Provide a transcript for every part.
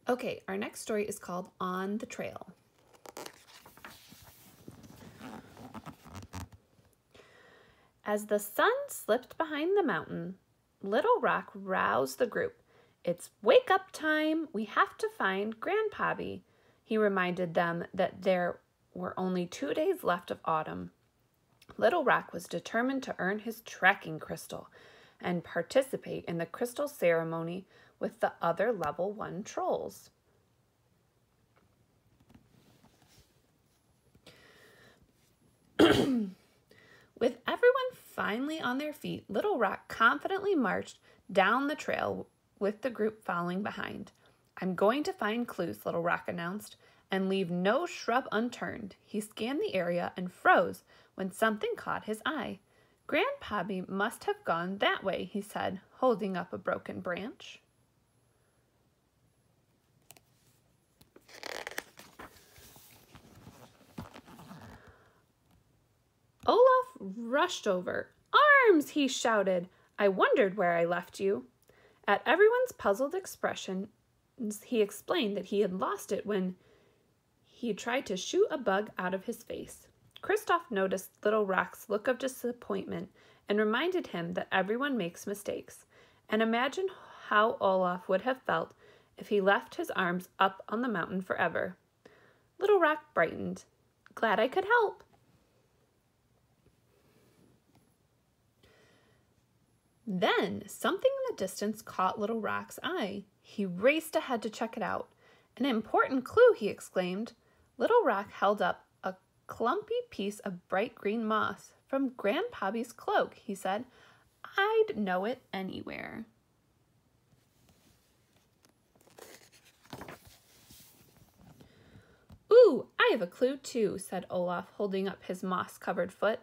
Okay, our next story is called On the Trail. As the sun slipped behind the mountain, Little Rock roused the group. It's wake up time. We have to find Grandpappy. He reminded them that there were only 2 days left of autumn. Little Rock was determined to earn his tracking crystal and participate in the crystal ceremony with the other level 1 trolls. With everyone finally on their feet, Little Rock confidently marched down the trail with the group following behind. I'm going to find clues, Little Rock announced, and leave no shrub unturned. He scanned the area and froze when something caught his eye. Grandpappy must have gone that way, he said, holding up a broken branch. Olaf rushed over. Arms, he shouted. I wondered where I left you. At everyone's puzzled expression, he explained that he had lost it when he tried to shoot a bug out of his face. Kristoff noticed Little Rock's look of disappointment and reminded him that everyone makes mistakes, and imagined how Olaf would have felt if he left his arms up on the mountain forever. Little Rock brightened. Glad I could help. Then something in the distance caught Little Rock's eye. He raced ahead to check it out. An important clue, he exclaimed. Little Rock held up a clumpy piece of bright green moss. From Grandpappy's cloak, he said. I'd know it anywhere. Ooh, I have a clue too, said Olaf, holding up his moss-covered foot.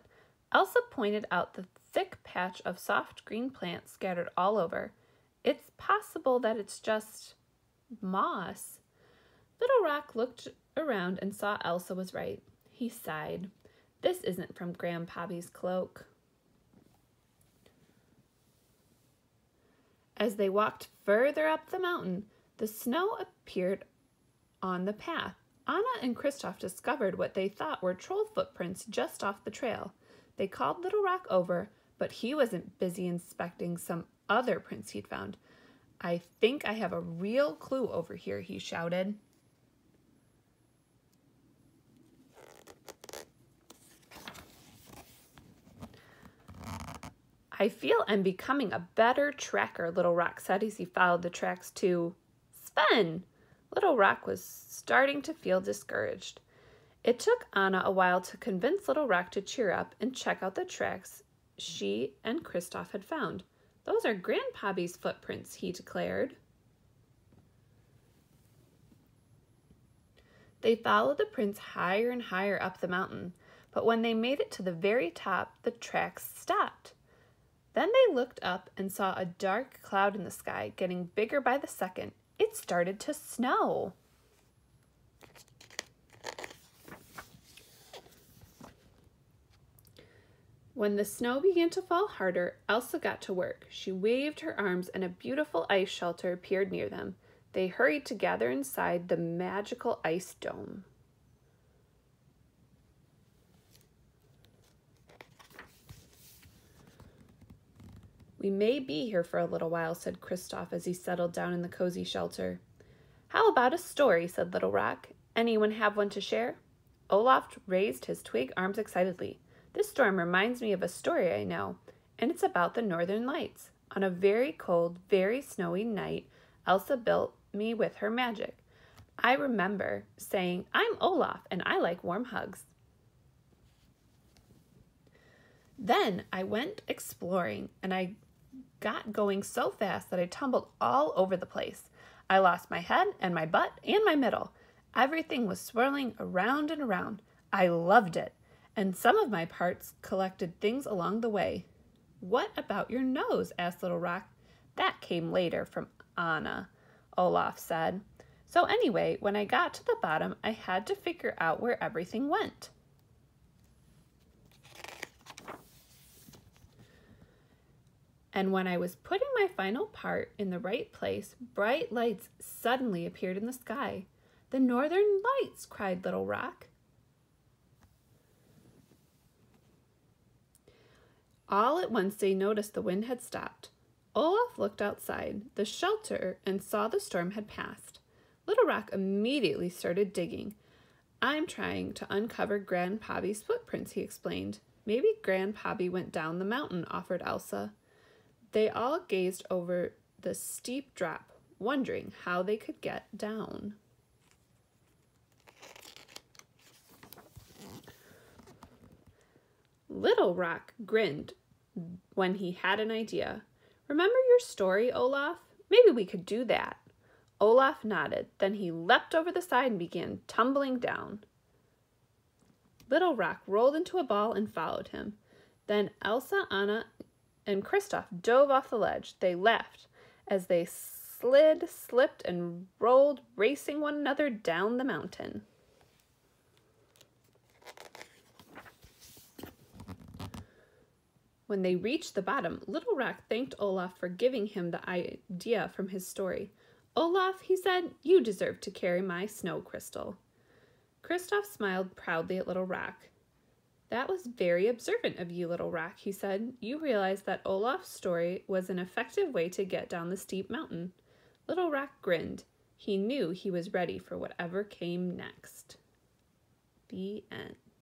Elsa pointed out the thick patch of soft green plants scattered all over. It's possible that it's just moss. Little Rock looked around and saw Elsa was right. He sighed. This isn't from Grandpappy's cloak. As they walked further up the mountain, the snow appeared on the path. Anna and Kristoff discovered what they thought were troll footprints just off the trail. They called Little Rock over, but he wasn't busy inspecting some other prints he'd found. I think I have a real clue over here, he shouted. I feel I'm becoming a better tracker, Little Rock said as he followed the tracks to Sven. Little Rock was starting to feel discouraged. It took Anna a while to convince Little Rock to cheer up and check out the tracks she and Kristoff had found. Those are Grandpappy's footprints, he declared. They followed the prints higher and higher up the mountain, but when they made it to the very top, the tracks stopped. Then they looked up and saw a dark cloud in the sky, getting bigger by the second. It started to snow. When the snow began to fall harder, Elsa got to work. She waved her arms and a beautiful ice shelter appeared near them. They hurried to gather inside the magical ice dome. We may be here for a little while, said Kristoff as he settled down in the cozy shelter. How about a story, said Little Rock. Anyone have one to share? Olaf raised his twig arms excitedly. This storm reminds me of a story I know, and it's about the Northern Lights. On a very cold, very snowy night, Elsa built me with her magic. I remember saying, I'm Olaf, and I like warm hugs. Then I went exploring, and I got going so fast that I tumbled all over the place. I lost my head and my butt and my middle. Everything was swirling around and around. I loved it. And some of my parts collected things along the way. What about your nose? Asked Little Rock. That came later from Anna, Olaf said. So anyway, when I got to the bottom, I had to figure out where everything went. And when I was putting my final part in the right place, bright lights suddenly appeared in the sky. "The Northern Lights!" cried Little Rock. All at once they noticed the wind had stopped. Olaf looked outside the shelter and saw the storm had passed. Little Rock immediately started digging. "I'm trying to uncover Grandpappy's footprints," he explained. "Maybe Grandpappy went down the mountain," offered Elsa. They all gazed over the steep drop, wondering how they could get down. Little Rock grinned when he had an idea. "Remember your story, Olaf? Maybe we could do that." Olaf nodded. Then he leapt over the side and began tumbling down. Little Rock rolled into a ball and followed him. Then Elsa, Anna, and Kristoff dove off the ledge. They laughed as they slid, slipped, and rolled, racing one another down the mountain. When they reached the bottom, Little Rock thanked Olaf for giving him the idea from his story. "Olaf," he said, "you deserve to carry my snow crystal." Kristoff smiled proudly at Little Rock. "That was very observant of you, Little Rock," he said. "You realized that Olaf's story was an effective way to get down the steep mountain." Little Rock grinned. He knew he was ready for whatever came next. The end.